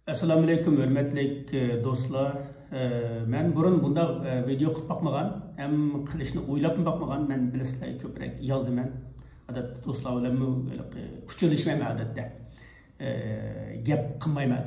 Assalamu alaykum, hörmetlik dostlar. Men burun bunda video qilib bakmagan, hem qilishni o'ylab bakmagan. Men bilasizlar ko'proq yozaman. Odat do'stlar bilan uchrashmayman odatda. Gap qilmayman.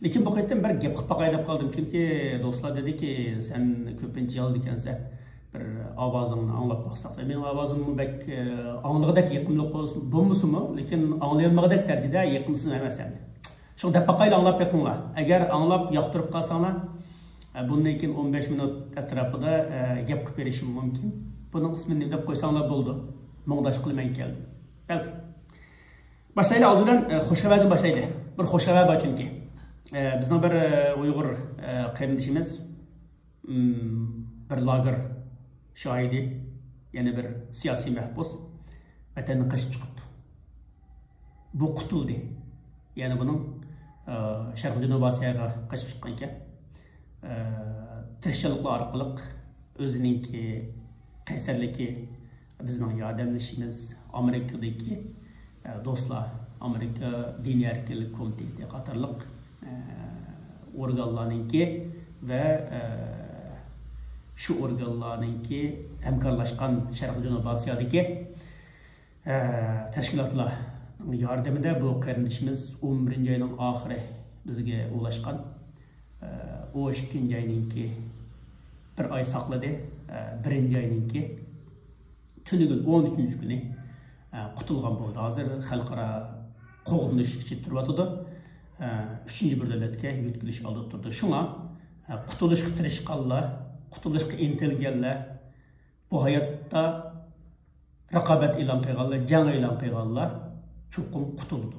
Lekin bu qayerdan bir gap qilib bakay deb qoldim. Chunki do'stlar dediki, sen ko'pincha yoz ekansan. Bir ovozingni anglab baqsaq. Men ovozimni bek anglag'dak yaqinlik bo'lmasimi, lekin anglayolmag'dak darajada yaqinsin emas endi. Şu depakayla anlap yapınlar. Eğer anlap yaktırıp kalsanlar, bunun için 15 minut etrafında gap kıp verişim mümkün. Bunun ismini de koysanlar buldu. Muğdaş kılmayın geldim. Belki. Başlayla aldıdan hoş haberden başlayla. Bir hoş haber var çünkü. Bizden bir Uygur kardeşimiz bir lager şahidi, yani bir siyasi mahpus vatanını kaçıp çıktı. Bu kutuldu. Yani bunun Şarkı Cənubi Asiyaga qaçıb çıxqan ikən tirişçiliklar arqılıq özününki qəysərliki bizning yordamlashimiz Amerikadagi do'stlar, Amerika Diniy erkinlik komiteti qatorliq organlarninki va shu organlarninki hamkorlashgan Sharqi Janubiy Osiyodagi tashkilotlar yardımında bu kardeşimiz 11. ayının ahiri bizge ulaşkan. O 2. ayınınki bir ay sakladı. 1. ayınınki tünügün 13. günü kutulgan oldu. Hazır halkara qoğdunish için turvatıdı. 3. bir devletke yütkülüş aldı turdu. Şuna kutuluşqa tirishqanlar, kutuluşqa intilganlar bu hayatta raqobat e'lon qilganlar, jang e'lon qilganlar çokum kutuldu.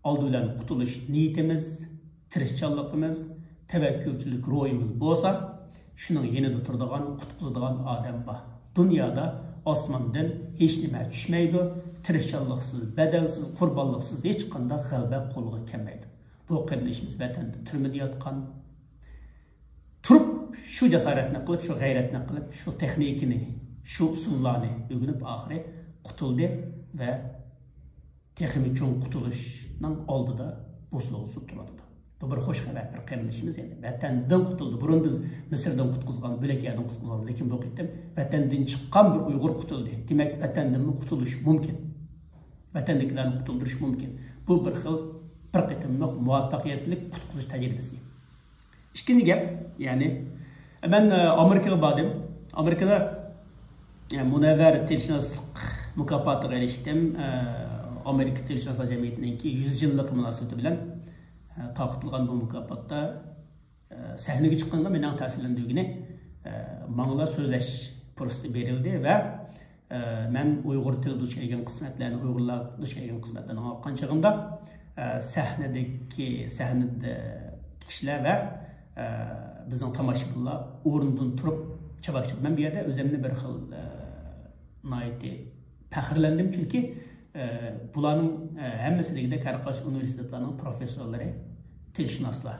Aldı bilen kutuluş niyetimiz, tirişçanlığımız, tevekkülçülük ruhumuz bolsa, şunun yenide turduğan, kutkuzuduğan adam var. Dünyada osmandan hiç nime düşmeydi, tirişçanlıksız, bedelsiz, kurbanlıksız hiç kanda g'alaba qo'lga kelmaydi. Bu kardeşimiz vatanda türmede yatkan, turup şu cesaretini kılıp, şu gayretini kılıp, şu teknikini, şu usullarını öğrenip ahire kutuldu ve texmi çoğun kutuluşdan oldu da bu soğusu turladı. Bu bir hoş haber, bir kardeşimiz yani. Vatandan kutuldu. Burun biz Mısır'dan kutulgan, Bölekiye'den kutulgan. Lekin bu gittim, vatandan çıkan bir Uygur kutuldu. Demek vatandan kutuluş mümkün. Vatandakilerini kutulduruş mümkün. Bu bir xil bir qitimliq muvaffaqiyatlik kutuluş tecrübesi. İkinci gap, yani ben Amerika'ya bardım. Amerika'da Munevver Tilşinaslık mükafatına eriştim. Amerika Telşinaslar Cemiyeti'ninki 100 yıllık münasebeti bilen taqıtılgan bu mükafatda sahnege çıqqanda mening ta'sirlandigini mangla so'zlash fursati berildi ve men Uyg'ur tili duch kelgan qismatlarni, Uyg'urlar duch kelgan qismatlarni olgan chog'imda sahnede kishilar ve bizning tomoshabinlar o'rnidan turib chabaqchib. Men bu yerda o'zimni bir xil nihoyatda faxrlandim, chunki bularning hammasidagidek Qaraqosh universitetlarning professorlari, tilshunoslar.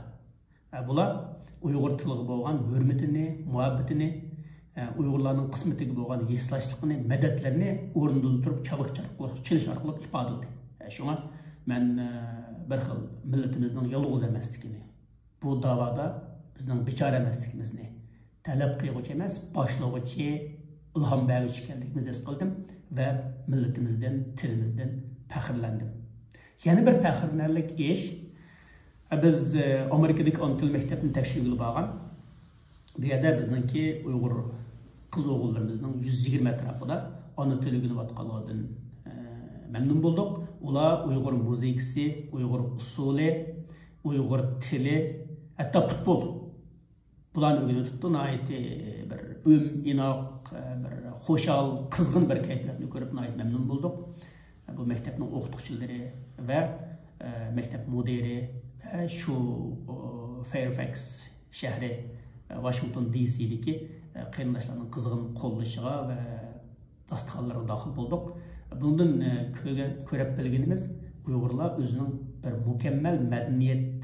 Bular Uyg'ur tiliga bo'lgan hurmatini, muhabbatini, Uyg'urlarning qismatiga bo'lgan eslashlikni, madadlarini o'rnidan turib chavaqchalik chilish orqali ifodaladi. Shunga men bir xil millatimizning yolg'iz emasligini, bu da'voda bizning bechora emasligimizni talab qilguvchi emas, boshlovchi, ilhom beruvchi ekanligimizni his qildim ve milletimizden, tilimizden faxrlandim. Yeni bir faxrlanarlik ish, biz Amerikadagi ona til maktabini tekshirib bo'lgan. Bu yerda bizningki Uyg'ur qiz o'g'illarimizning 120 atrofida ona tili o'rganayotganligidan mamnun bo'ldik. Ular Uyg'ur musiqasi, Uyg'ur usuli, Uyg'ur tili, hatto futbol bularni o'rganib bir inoq, bir xo'shal, qizg'in bir kayfiyatni ko'rib mamnun bo'ldik. Bu maktabning o'qituvchilari va maktab mudiri va shu Fairfax shahri Washington DC'dagi qarindoshlarning qizg'in qo'llashiga va dasturxonlarga daxil bo'ldik. Bundan ko'rib bilganimiz Uyg'urlar o'zining bir mukammal madaniyat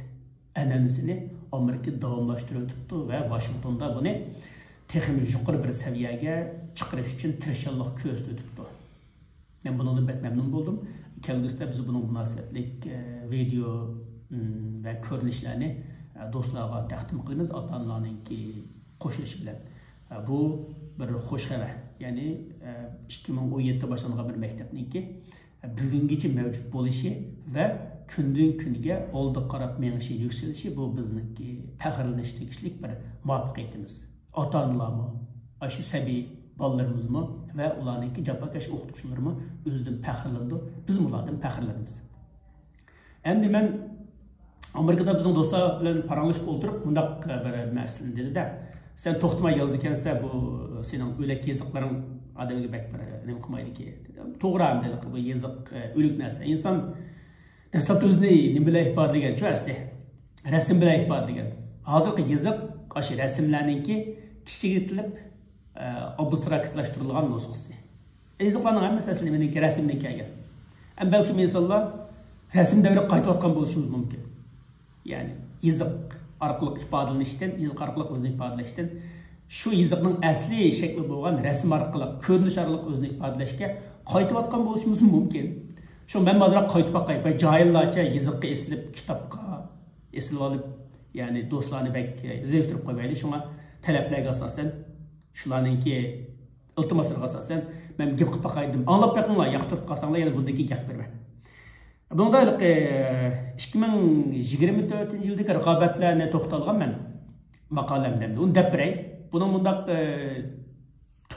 an'anasini Amerika davomlashtirib o'tibdi va Washingtonda buni texnik yuqori bir seviyaga chiqarish uchun tirishchilik ko'zda tutibdi. Men bundan bek memnun bo'ldum. Kelgusida biz bunun münasebetlik video və ko'rinishlarni do'stlarga taqdim qilamiz ota-onalarninki qo'shilishi bilan. Bu bir xush xabar. Ya'ni 2017 boshlangan bir maktabniki bugungacha mavjud bo'lishi va kundan kunga oldi qarab menishi, yuksalishi bu bizniki faxrlanish tegishli bir muvaffaqiyatimiz. Ota-onalarmi, shu sabiy bolalarımızmı ve ularninki jafakash o'qituvchilarimi o'zidan faxrlandi. Biz ulardan faxrlanamiz. Endi men Amerikada bizning do'stlar bilan paranglashib o'tirib, bundaq bir masalani dedi-da, sen to'xtamay yozdi ekansan, bu sening o'lak yoziqlaring odamga bak bir nima qilmaydi-ki dedim. To'g'ri dedi, bu yoziq o'lik narsa. Inson dastlab o'zini nima bilan ifodalagan, cho'asti. Rasm bilan ifodalagan. Hozirgi yoziq o'sha rasmlarninki kichikilib abstraktlaştırılgan nusxası. Yoziqlarning hammasi aslida meniki rasmdan kelgan. Balki insonlar rasm davri qaytayotgan bo'lishimiz mumkin. Ya'ni yoziq orqali ifodalanishdan, yoziq orqali o'zini ifodalashdan shu yoziqning asli shakli bo'lgan rasm orqali, ko'rinish orqali o'zini ifodalashga qaytayotgan bo'lishimiz mumkin. Shu men hozir qaytib baqay, va jahillarcha yoziqqa esilib, kitobga esilib olib, ya'ni do'stlarni bak zeriktirib qo'ymaylik. Shunga talablarga asosan shularninki iltimoslarga asosan men gap qilib baqaydim. Anglab baqinglar, yoqtirib qolsanglar yana bundaki gap berma. Bunda 2024-yildagi raqobatlarni to'xtalgan men maqolamda. Uni deb beray. Buning bundaq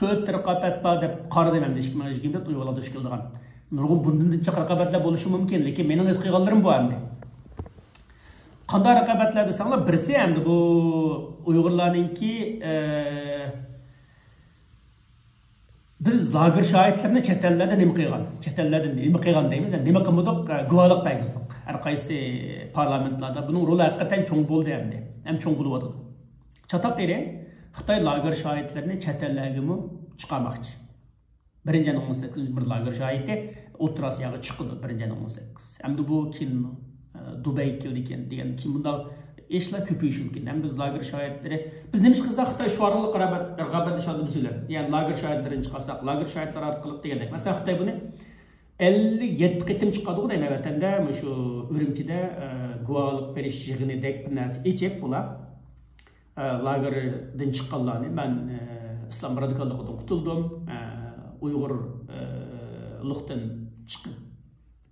4 raqobat bor deb qaradim endi 2020-da Uyg'urlar duch kelgan. Nurg'un bundan chiq raqobatlar bo'lishi mumkin, lekin mening his qilganlarim bu endi. Qanday raqobatlar desanglar, birisi endi bu Uyg'urlarninki biz lager şahitlerini chet ellarda nima qilgan? Chet ellarda nima qilgan deymiz? Nima qilmadik? Guvohlik berdik. Har qaysi parlamentlarda buning roli haqiqatan cho'ng bo'ldi endi. Ham cho'ng bo'lib o'tdi. Chataq ere Xitoy lager şahitlerini chet ellarga chiqarmoqchi. 1-18 bir lager şahiti O'rta Osiyoga chiqdi 1-18. Endi bu kim Dubay keldi ekan degan kim bunda işler köpüyüşü mümkün. Hem biz lager şahitleri, biz neymiş kızak Xitay şu aralık rağbetleşadığını söyler. Yani lager şahitlerini çıkarsak, lager şahitler arkalık diyenler. Mesela Xitay bunu 57 qitim çıkardı o da emevetende, şu Ürümçi'de guvalık veriş yığını dek bir nersi içip bula lagerden çıkanlarını ben İslam radikallıktan kutuldum. Uygurluktan çıkıp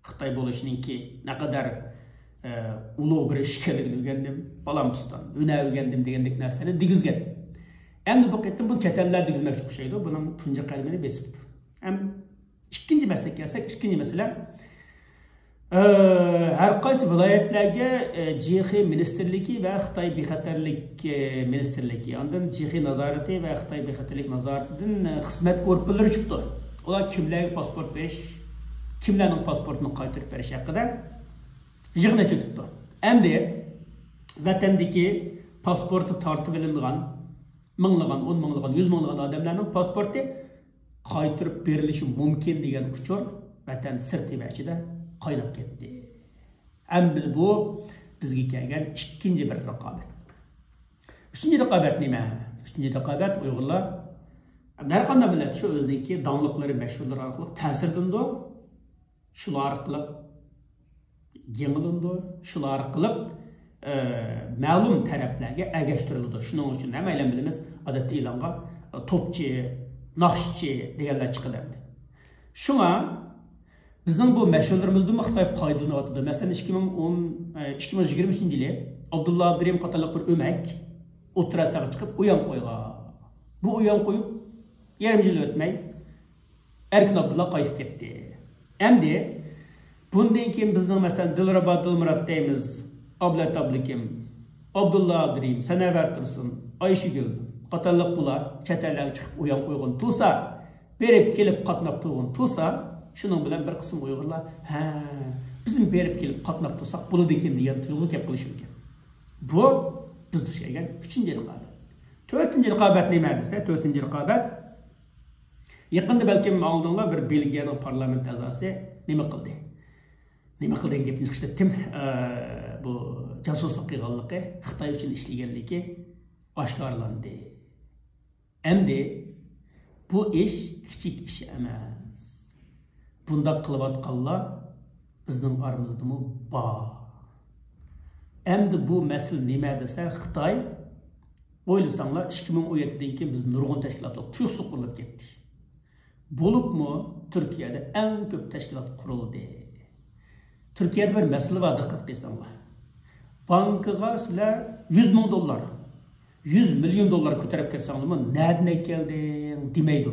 Xitay bo'lishning ki ne kadar ulug' bir ish ekanligini o'rgandim, balampiston, una o'rgandim degandek narsani digizgan. Endi bu qayerdan bu chet ellar digizmoqchi o'xshaydi, buning tunji qalbini besib. Ham ikkinchi masalaga kelsak, ikkinchi masala har qaysi viloyatlarga JX ministerligi va Xitoy bexatarlik ministerligi, ondan JX nazorati va Xitoy bexatarlik nazoratidan xizmat korpuslari chiqdi. Ular kimlarga pasport berish, kimlarning pasportini qaytarib berish haqida yig'ina o'tibdi. Endi vatandagi pasporti tortib olingan minglagan, 10 minglagan, 100 minglagan odamlarning pasporti qaytarib berilishi mumkin degan uchur vatan sirti ichida qaynab ketdi. Endi bu bizga kelgan ikkinchi bir raqobat. Uchinchi raqobat nima? Uchinchi raqobat Uyg'urlar har qanday millat shu o'ziniki donliqlari, mashhurlar orqali ta'sirlandi. Shular orqali yengilindi, shular orqali ma'lum taraflarga agashtirildi. Shuning uchun ham aylan bilamiz, odatda e'longa topchi, naqshchi deganlar chiqadi. Shunga bizning bu mashhurlarimizdan Xitoy foydalanyapti. Masalan 2023-yili Abdulla Abdurim qatorliq bir o'mak O'rta Osiyoga chiqib uyon qo'ygan. Bu uyon qo'yib yarim yil o'tmay Erkin Abdulla qaytib ketdi. Endi bundan keyin bizning masalan Dilrabot Dilmurod deymiz, Ablat Ablikim, Abdulla Abdurim, Sanavar Tursun, Ayshigul qatorliq bular chet ellarga chiqib uyon qo'ygan tursa, berib kelib qatnab turgan tursa, shuning bilan bir qism Uyg'urlar, ha, bizim berib kelib qatnab tursak bo'ladi ekan degan tuyg'u kelib qilishi mumkin. Bu biz duch kelgan 3-chi raqobat. 4-chi raqobat nima desa, 4-chi raqobat yaqinda balkim oldinglar bir Belgiyaning parlament a'zosi nima qildi? Nima qilgan gapni ishlatdim. Bu jasuslik qilganligi, Xitoy uchun ishlaganligi oshkorlandi. Endi bu ish kichik ish emas. Bunda qilayotganlar bizning oramizdami bor. Endi bu mesele nima desa, Xitoy o'ylasanglar 2017dan keyin biz nurg'un tashkilotlar tuyuqsiz qurilib ketdi. Bo'libmi Turkiyada eng ko'p tashkilot qurildi. Turkiyada bir masala bor, diqqat qilsanglar. Bankaga sizlar 100 ming dollar, 100 million dollar ko'tarib kelsanglarmi, nereden kelding demaydi.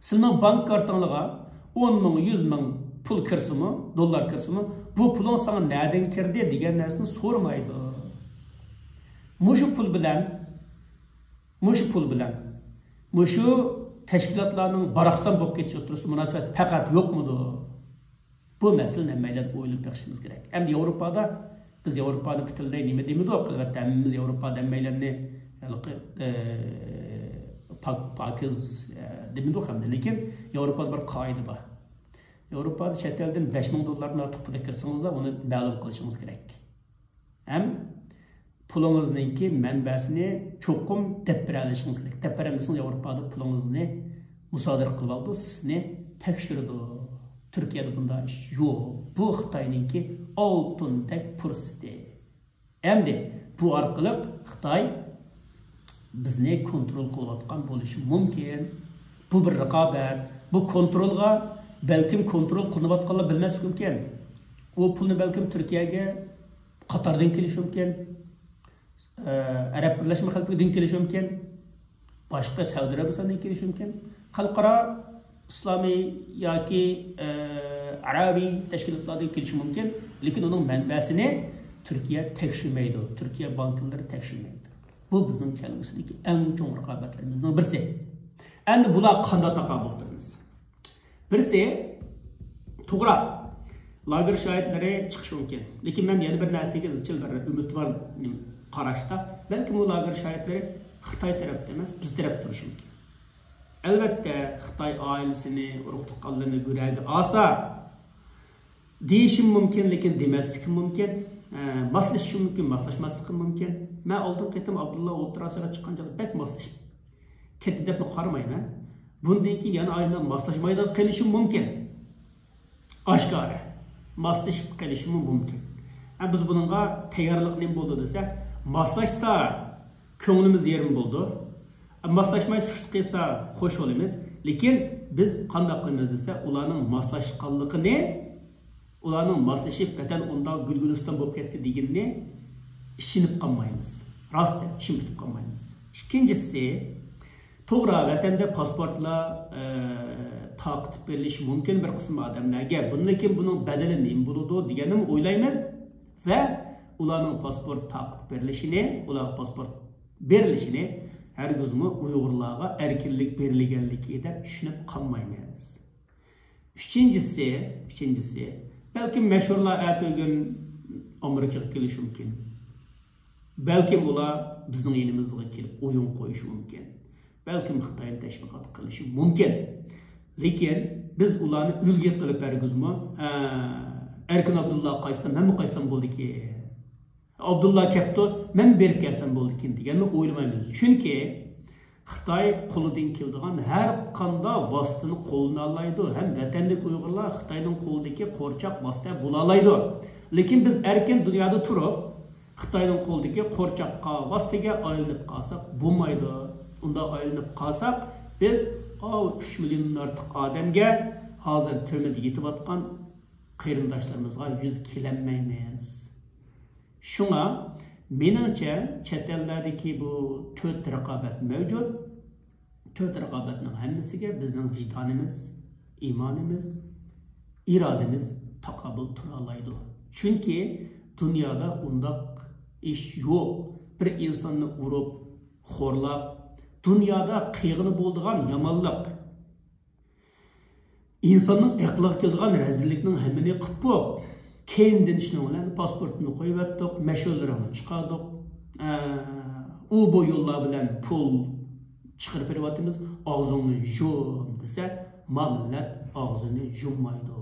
Sizning bank kartangizga 10 ming, 100 ming pul kirsimi, dollar kirsimi, bu pulun sana nereden kirdi degan narsani so'ramaydi. Mushu pul bilan mushu tashkilotlarning baraqsan bo'lib ketishi o'tirisi munosabat faqat yo'qmidi? Bu masalani maydan o'ylab chiqishimiz kerak. Endi Yevropada biz Yevropada butunlay nima deymiz? Albatta hammamiz Yevropada maylanni pakiz deymiz hamda, lekin Yevropada bir qoida bor. Yevropada chet eldan 5000 dollardan ortiq pul kirsangizda uni ma'lum qilishingiz kerak. Ham pulungizningki manbasini cho'qim deb bera olishingiz kerak. Deb beramisangiz Yevropada pulungizni musodara qilib oldi, sizni tekshirdi. Turkiyada bunday ish yo'q. Bu Xitoyninki oltindek fursati. Endi bu orqali Xitoy bizni kontrol qilayotgan bo'lishi mumkin. Bu bir raqobat. Bu kontrolga balkim kontrol qilinayotganlar bilmasligi mumkin. O pulni balkim Turkiyaga Qatardan kelishi mumkin. Arab Birlashma Xalqlaridan kelishi mumkin. Boshqa Saudiya Arabistonidan kelishi mumkin. Xalqaro İslami yoki Arabiy tashkilotlardan kelishi mumkin, lekin uning manbasini Turkiya tekshirmaydi. Turkiya banklari tekshirmaydi. Bu bizning kelgusidagi eng chong raqobatlarimizning birisi. Endi bular qanday taqobil qilamiz? Birisi to'g'ri lager shohidlari chiqishi mumkin. Lekin men yana bir narsaga izchil bir umidvor qarashda, balki bu lager shohidlari Xitoy tarafdan emas, biz tarafdan turishi mumkin. Elbette Xitoy ailesini, urug' tuqqanlarni yuragi olsa deyishim mumkin, lekin demaslik mumkin. Moslashish mumkin, moslashmaslik mumkin. Men oldin ketim Abdullah o'tirasiga chiqqanda bek moslashib ketdi deb qaramayman. Bundan keyin yana aynan moslashmaydan qilishi mumkin. Oshkora moslashib qilishi mumkin. Biz buningga tayyorlik nima bo'ldi desa, moslashsa ko'nglimiz yerim bo'ldi. Moslashmay sukut qilsa xo'sh bo'lamiz, lekin biz qanday qilamiz desa, ularning moslashganligini, ularning moslashib vatan unda gulguliston bo'lib ketdi deganni ishinib qolmaymiz. Rost ishonib qolmaymiz. Ikkinchisi, to'g'ri vatanda pasportlar taqib berilishi mumkin bir qism odamlarga. Bundan keyin buning badali nima bo'ladi deganini o'ylaymiz va ularning pasport taqib berilishini, ular pasport berilishini hergizmi Uyg'urlarga erkinlik berilganligi deb tushunib qolmaymiz. Üçüncüsü, belki meşhurlar ertugün Amerika'ya kelishi mumkin. Belki ular bizning yenimizga kelib o'yin qo'yishi mumkin. Belki Xitoy tashviqot qilishi mumkin. Lekin biz ularni ulgi qilib bergizmi, Erkin Abdullah qaysam, men qaysam bo'ldiki, Abdullah kepti, men berib kelsam bo'ldikin deganni o'ylamaymiz. Chunki Xitoy qo'lidan keladigan har qanday vositani qo'lga oladi. Ham vatanlik Uyg'urlar Xitoyning qo'lidagi qo'rchoq vosita bo'la oladi. Lekin biz erkin dunyoda turib, Xitoyning qo'lidagi qo'rchoqqa vositaga aylanib qolsak bo'lmaydi. Unda aylanib qolsak, biz 3 million ortiq odamga hozir turmada yetayotgan qarindoshlarimizga yuz kelanmaymiz. Şuna menimcha chet eldagi bu 4 raqobat mavjud. 4 raqobatning hammasiga bizning vijdonimiz, iymonimiz, irodamiz taqobil tura oladi. Chunki dunyoda undaq ish yo'q. Bir insonni urib, xo'rlab, dunyoda qiyg'ini bo'ladigan yomonlik, insonning aqliga keladigan razillikning hammani qilib qo'yib, keyin ishni bilan pasportini qo'yib atdik, mashhurlarini chiqardik. Bu yo'llar bilan pul chiqarib beryapmiz. Og'zingni yum desa, millat og'zini yummaydi.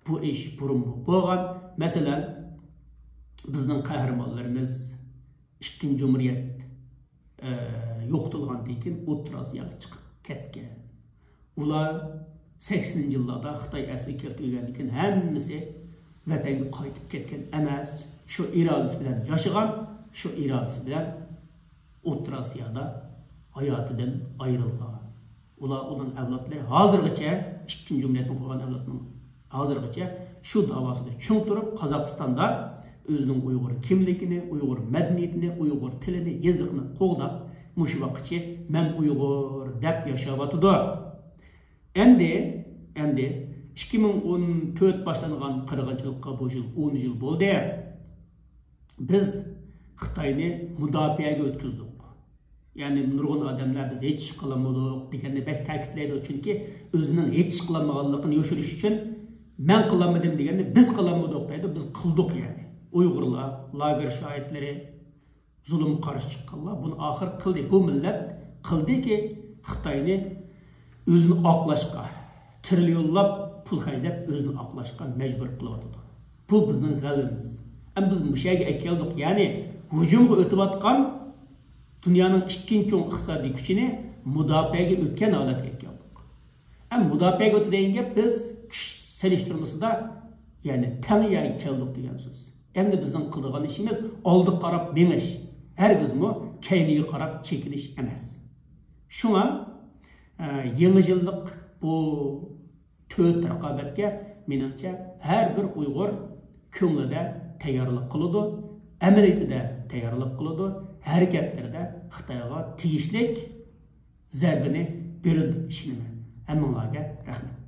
Bu ish burun bo'lgan. Masalan, bizning qahramonlarimiz ikkinchi jumhuriyat yo'qotilgandan keyin O'rta Osiyoga chiqib ketgan. Ular 80-yillarda Xitoy asli kirib kelgandan keyin hammasi vatanga qaytib ketgan emas. şu iradesi bilen yaşagan, şu iradesi bilen O'rta Asiyada hayatından ayrılgan. Onun evlatları hazırgacha, ikkinchi cumhuriyetni kurgan evlatının hazırgacha şu davasında çoğ durup Kazakistan'da özünün Uygur kimligini, Uygur medeniyetini, Uygur tilini, yazıkını qoğdap, muşu vaqtçı men Uygur dep yaşawatydy. Endi 2014 başlangan qırgınçılıkka bu yıl 10 yıl boldu. Biz Xitayni mudafiaga ötküzdük. Yani nurgun adamlar biz hiç kılamadık dikenini bek ta'kidlaydi çünkü özünün hiç kılamaganlığını yoşurish için men kılamadım dikenini biz kılamadık deydi, biz kıldık yani. Uygurlar, lager şahitleri zulüm karşı çıkanlar bunu ahir kıldı. Bu millet kıldı ki Xitayni özünü aklaşqa, trilyonlab pul harcayıp özünü aklaşqa mecbur kılıvatıdı. Bu bizning g'alabimiz. Ama biz müşaga keldik yani hücumga o'tib atgan dünyanın ikinci çoğun iqtisadi gücünü mudafiaga o'tgan holatga keldik. Ama mudafiaga o'tdi degan gap biz kuch selishtirmasida yani tangiga keldik degan so'z. Endi bizning qiladigan ishimiz oldi qarab menish, hargizmi keyniga qarab chekinish emas. Shunga yangi yillik bu to'rt raqobatga menimcha har bir Uyg'ur ko'nglida tayyorlik qiladi, amaliyotida tayyorlik qiladi, hareketlerinde Xitayga tegishlik zarbini berildi ishini. Hammalarga rahmat.